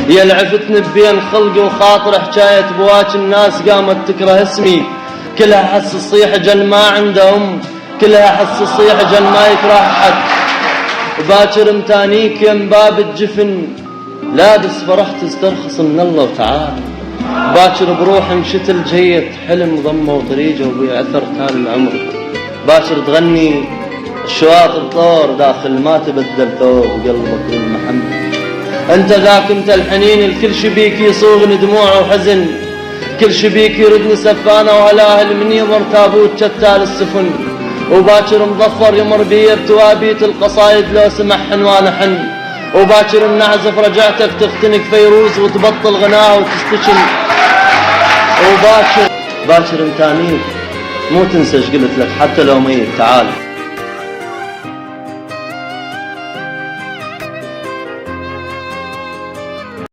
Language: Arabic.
يا العفتني بين خلقي وخاطر حكاية بواك الناس قامت تكره اسمي، كلها حس الصيح جن ما عنده أم، كلها حس الصيح جن ما يكره حد. وباكر متانيك يم باب الجفن لابس فرحت استرخص من الله وتعالى. باكر بروح مشت الجيت حلم ضمه وطريقه وبيعثر تال العمر. باكر تغني الشواطئ طور داخل ما تبدل ثوب قلبك للمحمد. انت ذاك انت الحنين الكل شبيك يصوغني دموع وحزن، كل شبيك يردني سفانه وعلى اهل من يمر تابوت شتال السفن. وباكر مظفر يمر بي بتوابيت القصايد لو سمح حنوان حن. وباكر النعزف رجعتك تختنق فيروز وتبطل غناء وتستشن. وباكر متانيك مو تنسى ايش قلت لك حتى لو ميت تعال.